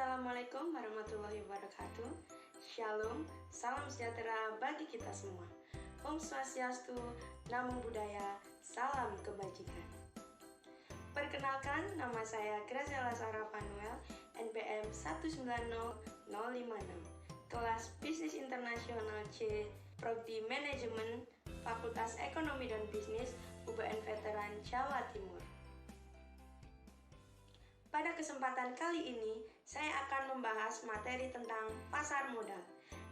Assalamualaikum warahmatullahi wabarakatuh. Shalom, salam sejahtera bagi kita semua. Om Swastiastu, Namo Buddhaya, salam kebajikan. Perkenalkan, nama saya Graciela Sarah Panuel, NPM 190-056, kelas Bisnis Internasional C, Prodi Manajemen, Fakultas Ekonomi dan Bisnis, UPN Veteran Jawa Timur. Pada kesempatan kali ini, saya akan membahas materi tentang pasar modal.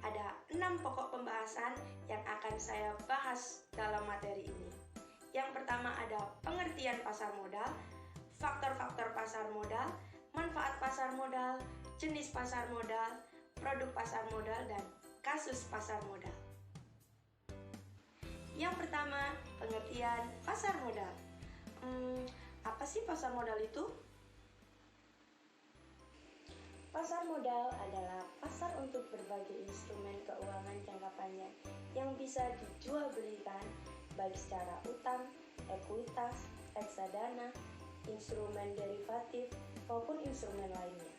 Ada 6 pokok pembahasan yang akan saya bahas dalam materi ini. Yang pertama ada pengertian pasar modal, faktor-faktor pasar modal, manfaat pasar modal, jenis pasar modal, produk pasar modal, dan kasus pasar modal. Yang pertama, pengertian pasar modal. Apa sih pasar modal itu? Pasar modal adalah pasar untuk berbagai instrumen keuangan jangka panjang yang bisa dijual belikan baik secara utang, ekuitas, reksadana, instrumen derivatif, maupun instrumen lainnya.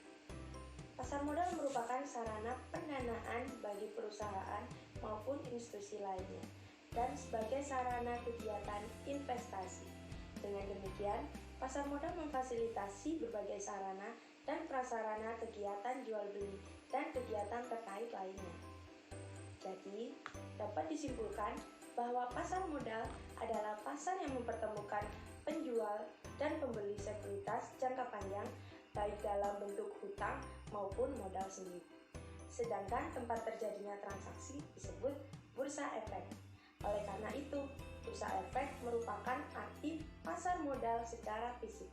Pasar modal merupakan sarana pendanaan bagi perusahaan maupun institusi lainnya dan sebagai sarana kegiatan investasi. Dengan demikian, pasar modal memfasilitasi berbagai sarana dan prasarana kegiatan jual beli dan kegiatan terkait lainnya. Jadi, dapat disimpulkan bahwa pasar modal adalah pasar yang mempertemukan penjual dan pembeli sekuritas jangka panjang baik dalam bentuk hutang maupun modal sendiri. Sedangkan tempat terjadinya transaksi disebut bursa efek. Oleh karena itu, bursa efek merupakan arti pasar modal secara fisik.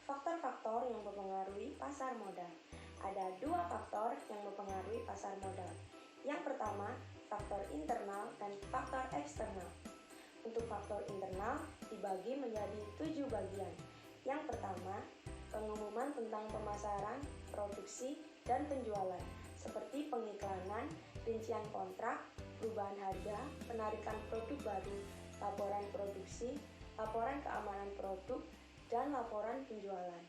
Faktor-faktor yang mempengaruhi pasar modal. Ada 2 faktor yang mempengaruhi pasar modal. Yang pertama, faktor internal dan faktor eksternal. Untuk faktor internal dibagi menjadi 7 bagian. Yang pertama, pengumuman tentang pemasaran, produksi, dan penjualan, seperti pengiklanan, rincian kontrak, perubahan harga, penarikan produk baru, laporan produksi, laporan keamanan produk, dan laporan penjualan.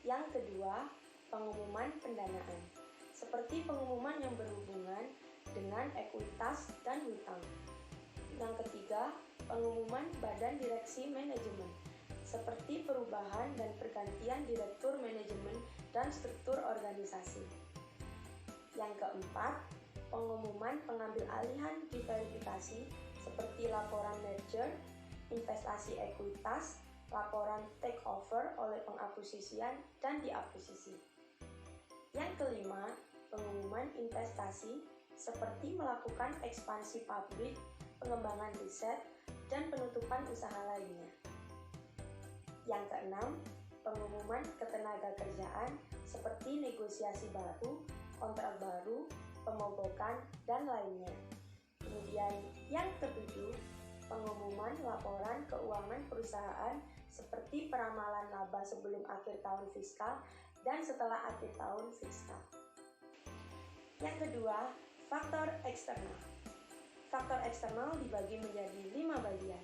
Yang kedua, pengumuman pendanaan, seperti pengumuman yang berhubungan dengan ekuitas dan hutang. Yang ketiga, pengumuman badan direksi manajemen, seperti perubahan dan pergantian direktur manajemen dan struktur organisasi. Yang keempat, pengumuman pengambil alihan diverifikasi, seperti laporan merger, investasi ekuitas, laporan takeover oleh pengakuisisian dan diakuisisi. Yang kelima, pengumuman investasi seperti melakukan ekspansi pabrik, pengembangan riset, dan penutupan usaha lainnya. Yang keenam, pengumuman ketenagakerjaan seperti negosiasi baru, kontrak baru, pemogokan, dan lainnya. Kemudian yang ketujuh, pengumuman laporan keuangan perusahaan seperti peramalan laba sebelum akhir tahun fiskal dan setelah akhir tahun fiskal. Yang kedua, faktor eksternal. Faktor eksternal dibagi menjadi 5 bagian.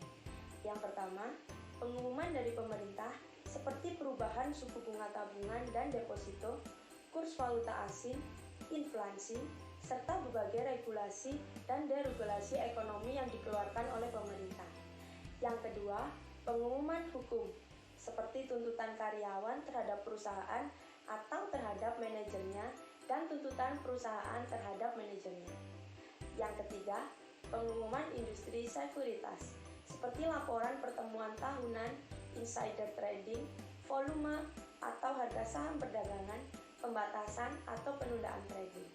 Yang pertama, pengumuman dari pemerintah seperti perubahan suku bunga tabungan dan deposito, kurs valuta asing, inflasi, serta berbagai regulasi dan deregulasi ekonomi yang dikeluarkan oleh pemerintah. Yang kedua, pengumuman hukum, seperti tuntutan karyawan terhadap perusahaan atau terhadap manajernya dan tuntutan perusahaan terhadap manajernya. Yang ketiga, pengumuman industri sekuritas, seperti laporan pertemuan tahunan, insider trading, volume atau harga saham perdagangan, pembatasan atau penundaan trading.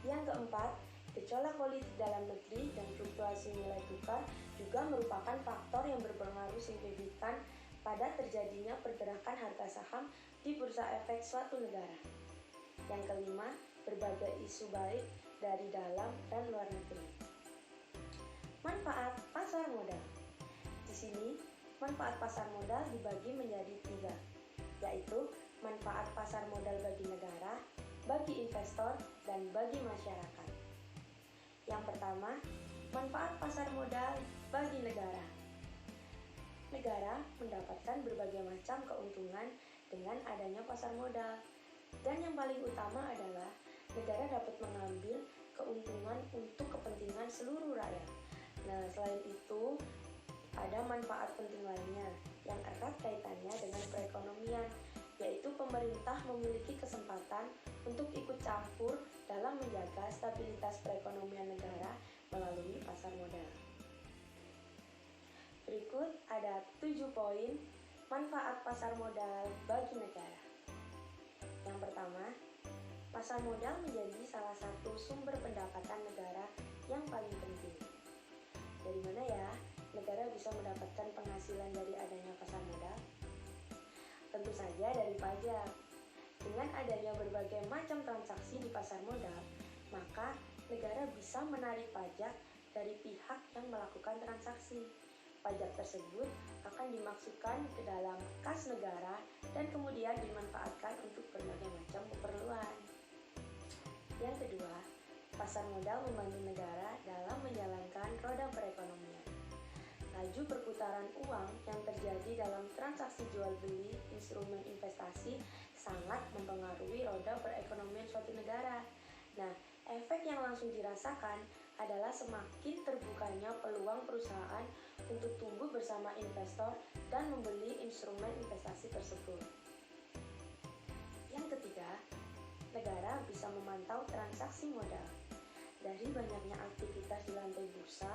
Yang keempat, gejolak politik dalam negeri dan fluktuasi nilai tukar juga merupakan faktor yang berpengaruh signifikan pada terjadinya pergerakan harga saham di bursa efek suatu negara. Yang kelima, berbagai isu baik dari dalam dan luar negeri. Manfaat pasar modal. Di sini, manfaat pasar modal dibagi menjadi 3, yaitu manfaat pasar modal bagi negara, bagi investor, dan bagi masyarakat. Yang pertama, manfaat pasar modal bagi negara. Negara mendapatkan berbagai macam keuntungan dengan adanya pasar modal. Dan yang paling utama adalah negara dapat mengambil keuntungan untuk kepentingan seluruh rakyat. Nah, selain itu, ada manfaat penting lainnya yang erat kaitannya dengan perekonomian, yaitu pemerintah memiliki kesempatan untuk ikut campur dalam menjaga stabilitas perekonomian negara melalui pasar modal. Berikut ada 7 poin manfaat pasar modal bagi negara. Yang pertama, pasar modal menjadi salah satu sumber pendapatan negara yang paling penting. Dari mana ya negara bisa mendapatkan penghasilan dari adanya pasar modal? Tentu saja dari pajak. Dengan adanya berbagai macam transaksi di pasar modal, maka negara bisa menarik pajak dari pihak yang melakukan transaksi. Pajak tersebut akan dimasukkan ke dalam kas negara dan kemudian dimanfaatkan untuk berbagai macam keperluan. Yang kedua, pasar modal membantu negara dalam menjalankan roda perekonomian. Laju perputaran uang yang terjadi dalam transaksi jual beli instrumen investasi sangat mempengaruhi roda perekonomian suatu negara. Nah, efek yang langsung dirasakan adalah semakin terbukanya peluang perusahaan untuk tumbuh bersama investor dan membeli instrumen investasi tersebut. Yang ketiga, negara bisa memantau transaksi modal. Dari banyaknya aktivitas di lantai bursa,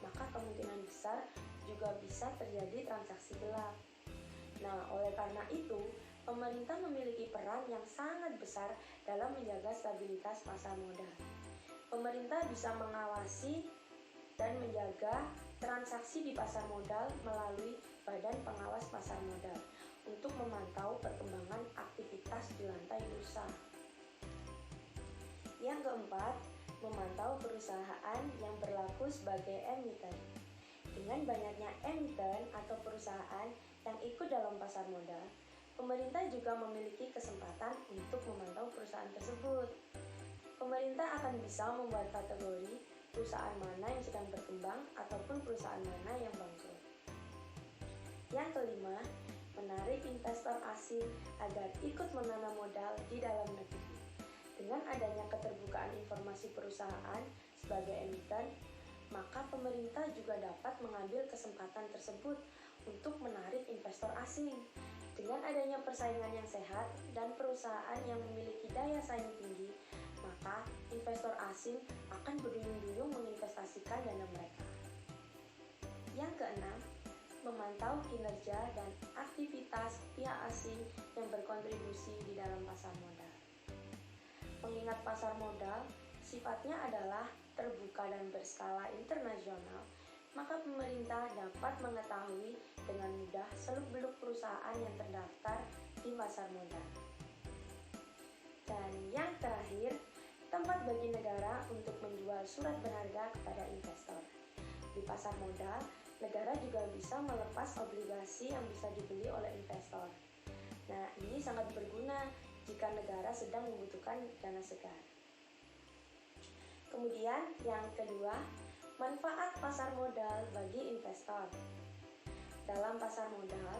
maka kemungkinan besar juga bisa terjadi transaksi gelap. Nah, oleh karena itu, pemerintah memiliki peran yang sangat besar dalam menjaga stabilitas pasar modal. Pemerintah bisa mengawasi dan menjaga transaksi di pasar modal melalui Badan Pengawas Pasar Modal untuk memantau perkembangan aktivitas di lantai bursa. Yang keempat, memantau perusahaan yang berlaku sebagai emiten. Dengan banyaknya emiten atau perusahaan yang ikut dalam pasar modal, pemerintah juga memiliki kesempatan untuk memantau perusahaan tersebut. Pemerintah akan bisa membuat kategori perusahaan mana yang sedang berkembang ataupun perusahaan mana yang bangkrut. Yang kelima, menarik investor asing agar ikut menanam modal di dalam negeri. Dengan adanya keterbukaan informasi perusahaan sebagai emiten, maka pemerintah juga dapat mengambil kesempatan tersebut untuk menarik investor asing. Dengan adanya persaingan yang sehat dan perusahaan yang memiliki daya saing tinggi, maka investor asing akan berduyun-duyun menginvestasikan dana mereka. Yang keenam, memantau kinerja dan aktivitas pihak asing yang berkontribusi di dalam pasar modal. Mengingat pasar modal sifatnya adalah terbuka dan berskala internasional, maka pemerintah dapat mengetahui dengan mudah seluk-beluk perusahaan yang terdaftar di pasar modal. Dan yang terakhir, tempat bagi negara untuk menjual surat berharga kepada investor. Di pasar modal, negara juga bisa melepas obligasi yang bisa dibeli oleh investor. Nah, ini sangat berguna jika negara sedang membutuhkan dana segar. Kemudian yang kedua, manfaat pasar modal bagi investor. Dalam pasar modal,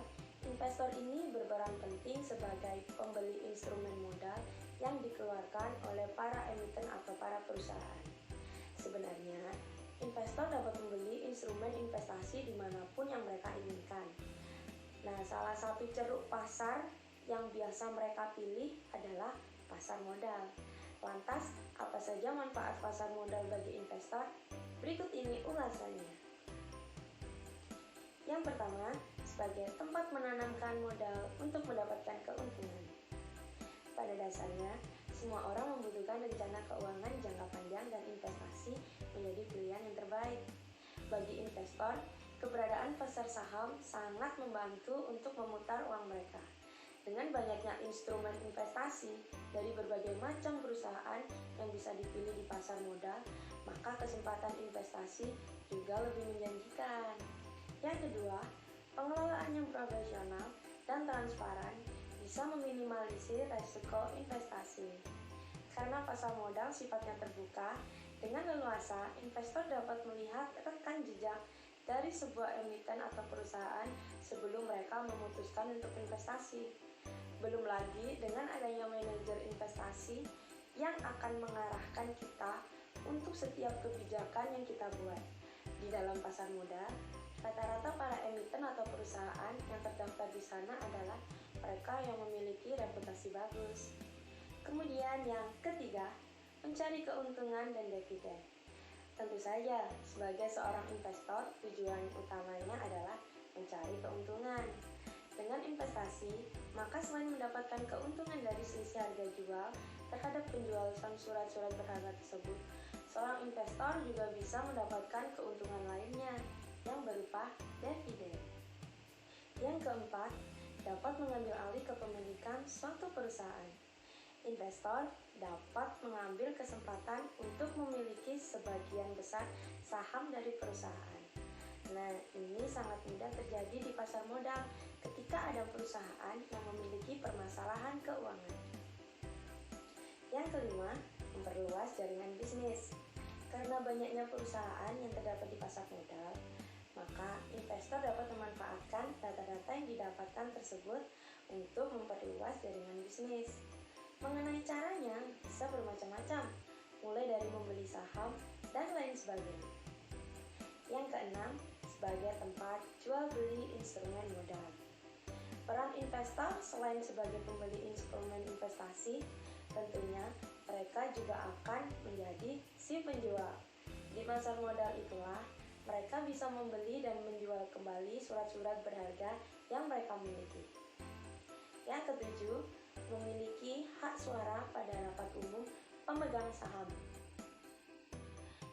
investor ini berperan penting sebagai pembeli instrumen modal yang dikeluarkan oleh para emiten atau para perusahaan. Sebenarnya, investor dapat membeli instrumen investasi dimanapun yang mereka inginkan. Nah, salah satu ceruk pasar yang biasa mereka pilih adalah pasar modal. Lantas, apa saja manfaat pasar modal bagi investor? Berikut ini ulasannya. Yang pertama, sebagai tempat menanamkan modal untuk mendapatkan keuntungan. Pada dasarnya, semua orang membutuhkan rencana keuangan jangka panjang dan investasi menjadi pilihan yang terbaik. Bagi investor, keberadaan pasar saham sangat membantu untuk memutar uang mereka. Dengan banyaknya instrumen investasi dari berbagai macam perusahaan yang bisa dipilih di pasar modal, maka kesempatan investasi juga lebih menjanjikan. Yang kedua, pengelolaan yang profesional dan transparan bisa meminimalisir risiko investasi. Karena pasar modal sifatnya terbuka, dengan leluasa investor dapat melihat rekam jejak dari sebuah emiten atau perusahaan sebelum mereka memutuskan untuk investasi. Belum lagi dengan adanya manajer investasi yang akan mengarahkan kita untuk setiap kebijakan yang kita buat. Di dalam pasar modal, rata-rata para emiten atau perusahaan yang terdaftar di sana adalah mereka yang memiliki reputasi bagus. Kemudian yang ketiga, mencari keuntungan dan dividen. Tentu saja, sebagai seorang investor, tujuan utamanya adalah mencari keuntungan. Dengan investasi, maka selain mendapatkan keuntungan dari selisih harga jual terhadap penjualan surat-surat berharga tersebut, seorang investor juga bisa mendapatkan keuntungan lainnya yang berupa dividen. Yang keempat, dapat mengambil alih kepemilikan suatu perusahaan. Investor dapat mengambil kesempatan untuk memiliki sebagian besar saham dari perusahaan. Nah, ini sangat mudah terjadi di pasar modal ketika ada perusahaan yang memiliki permasalahan keuangan. Yang kelima, memperluas jaringan bisnis. Karena banyaknya perusahaan yang terdapat di pasar modal, maka investor dapat memanfaatkan data-data yang didapatkan tersebut untuk memperluas jaringan bisnis. Mengenai caranya bisa bermacam-macam, mulai dari membeli saham dan lain sebagainya. Yang keenam, sebagai tempat jual beli instrumen modal. Peran investor selain sebagai pembeli instrumen investasi, tentunya mereka juga akan menjadi si penjual. Di pasar modal itulah mereka bisa membeli dan menjual kembali surat-surat berharga yang mereka miliki. Yang ketujuh, memiliki hak suara pada rapat umum pemegang saham.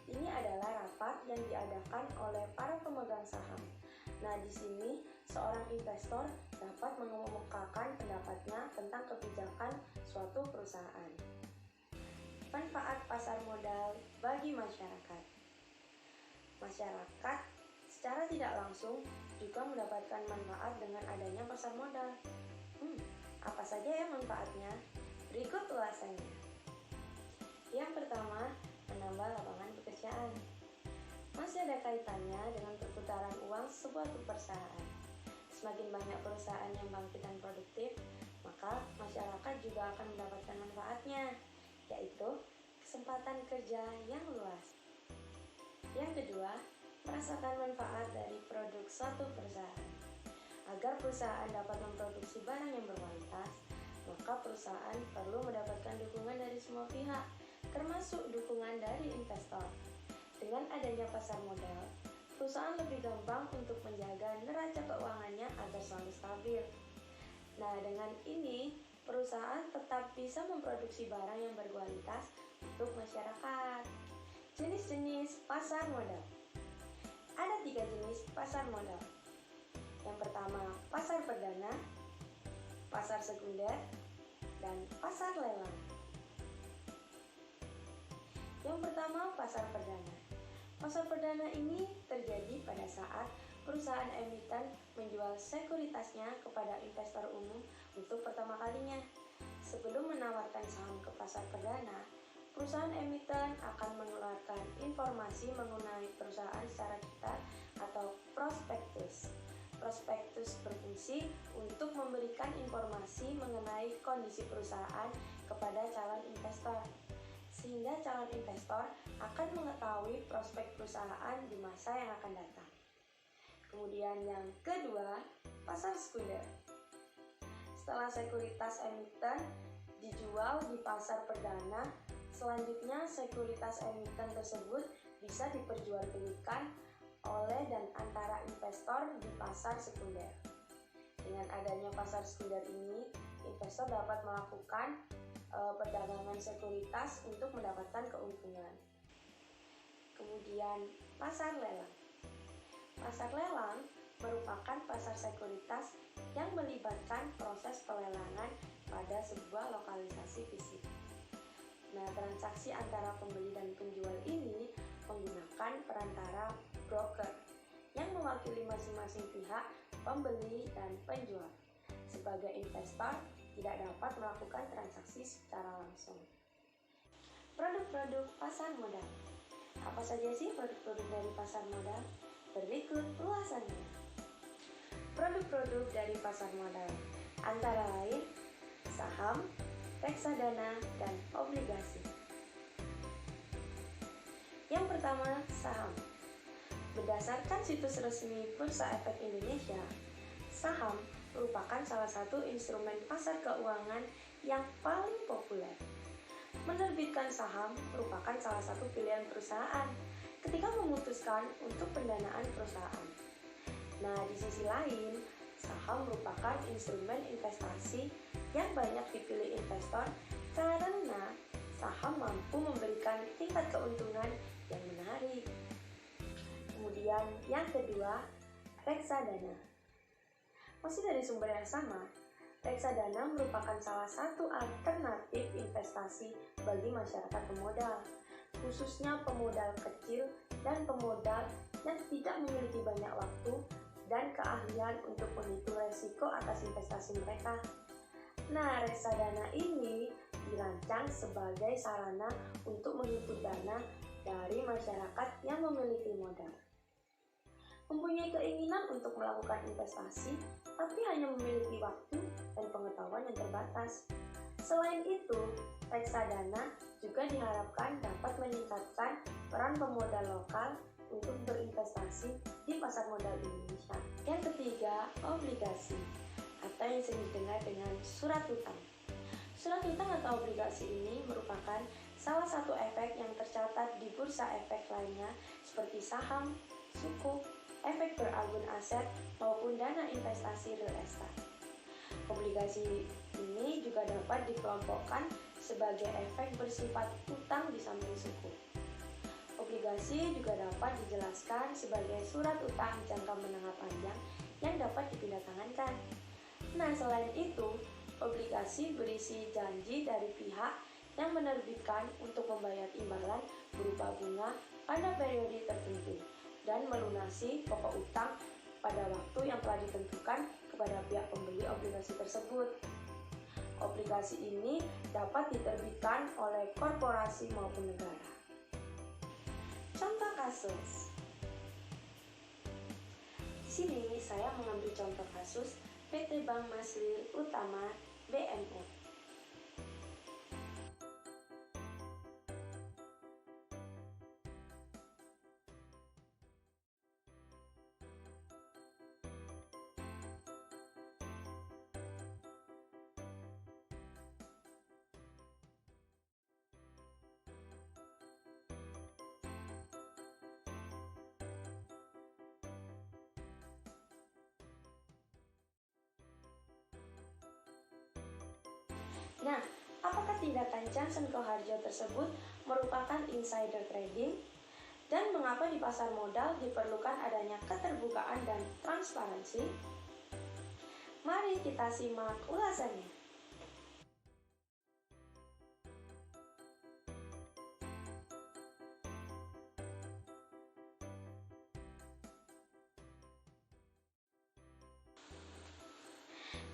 Ini adalah rapat yang diadakan oleh para pemegang saham. Nah, di sini seorang investor dapat mengemukakan pendapatnya tentang kebijakan suatu perusahaan. Manfaat pasar modal bagi masyarakat. Masyarakat secara tidak langsung juga mendapatkan manfaat dengan adanya pasar modal. Apa saja ya manfaatnya? Berikut ulasannya. Yang pertama, menambah lapangan pekerjaan. Masih ada kaitannya dengan perputaran uang sebuah perusahaan. Semakin banyak perusahaan yang bangkit dan produktif, maka masyarakat juga akan mendapatkan manfaatnya, yaitu kesempatan kerja yang luas. Yang kedua, merasakan manfaat dari produk suatu perusahaan. Agar perusahaan dapat memproduksi barang yang berkualitas, maka perusahaan perlu mendapatkan dukungan dari semua pihak, termasuk dukungan dari investor. Dengan adanya pasar modal, perusahaan lebih gampang untuk menjaga neraca keuangannya agar selalu stabil. Nah, dengan ini, perusahaan tetap bisa memproduksi barang yang berkualitas untuk masyarakat. Jenis-jenis pasar modal. Ada 3 jenis pasar modal. Yang pertama, pasar perdana, pasar sekunder, dan pasar lelang. Yang pertama, pasar perdana. Pasar perdana ini terjadi pada saat perusahaan emiten menjual sekuritasnya kepada investor umum untuk pertama kalinya. Sebelum menawarkan saham ke pasar perdana, perusahaan emiten akan mengeluarkan informasi mengenai perusahaan secara detail atau prospektus. Prospektus berfungsi untuk memberikan informasi mengenai kondisi perusahaan kepada calon investor, sehingga calon investor akan mengetahui prospek perusahaan di masa yang akan datang. Kemudian yang kedua, pasar sekunder. Setelah sekuritas emiten dijual di pasar perdana, selanjutnya sekuritas emiten tersebut bisa diperjualbelikan oleh dan antara investor di pasar sekunder. Dengan adanya pasar sekunder ini, investor dapat melakukan perdagangan sekuritas untuk mendapatkan keuntungan. Kemudian pasar lelang. Pasar lelang merupakan pasar sekuritas yang melibatkan proses pelelangan pada sebuah lokalisasi fisik. Nah, transaksi antara pembeli dan penjual ini menggunakan perantara broker yang mewakili masing-masing pihak pembeli dan penjual. Sebagai investor, tidak dapat melakukan transaksi secara langsung. Produk-produk pasar modal. Apa saja sih produk-produk dari pasar modal? Berikut ulasannya. Produk-produk dari pasar modal antara lain saham, reksadana, dan obligasi. Yang pertama, saham. Berdasarkan situs resmi Bursa Efek Indonesia, saham merupakan salah satu instrumen pasar keuangan yang paling populer. Menerbitkan saham merupakan salah satu pilihan perusahaan ketika memutuskan untuk pendanaan perusahaan. Nah, di sisi lain, saham merupakan instrumen investasi yang banyak dipilih investor karena saham mampu memberikan tingkat keuntungan yang menarik. Kemudian yang kedua, reksadana. Masih dari sumber yang sama, reksadana merupakan salah satu alternatif investasi bagi masyarakat pemodal, khususnya pemodal kecil dan pemodal yang tidak memiliki banyak waktu dan keahlian untuk menghitung resiko atas investasi mereka. Nah, reksadana ini dirancang sebagai sarana untuk menghimpun dana dari masyarakat yang memiliki modal, mempunyai keinginan untuk melakukan investasi, tapi hanya memiliki waktu dan pengetahuan yang terbatas. Selain itu, reksadana juga diharapkan dapat meningkatkan peran pemodal lokal untuk berinvestasi di pasar modal Indonesia. Yang ketiga, obligasi, atau yang sering didengar dengan surat utang. Surat utang atau obligasi ini merupakan salah satu efek yang tercatat di bursa efek lainnya seperti saham, sukuk, efek beragun aset, maupun dana investasi real estate. Obligasi ini juga dapat dikelompokkan sebagai efek bersifat utang di samping sukuk. Obligasi juga dapat dijelaskan sebagai surat utang jangka menengah panjang yang dapat dipindahtangankan. Nah, selain itu, obligasi berisi janji dari pihak yang menerbitkan untuk membayar imbalan berupa bunga pada periode tertentu dan melunasi pokok utang pada waktu yang telah ditentukan kepada pihak pembeli obligasi tersebut. Obligasi ini dapat diterbitkan oleh korporasi maupun negara. Contoh kasus. Di sini saya mengambil contoh kasus PT Bank Maslir Utama BMU. Nah, apakah tindakan Jansen Koharjo tersebut merupakan insider trading? Dan mengapa di pasar modal diperlukan adanya keterbukaan dan transparansi? Mari kita simak ulasannya.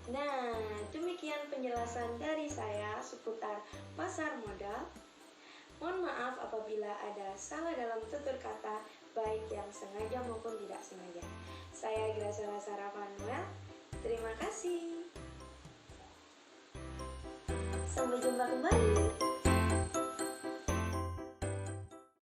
Nah, demikian penjelasan dari saya seputar pasar modal. Mohon maaf apabila ada salah dalam tutur kata, baik yang sengaja maupun tidak sengaja. Saya Graciela Sarah Manuel. Terima kasih. Sampai jumpa kembali.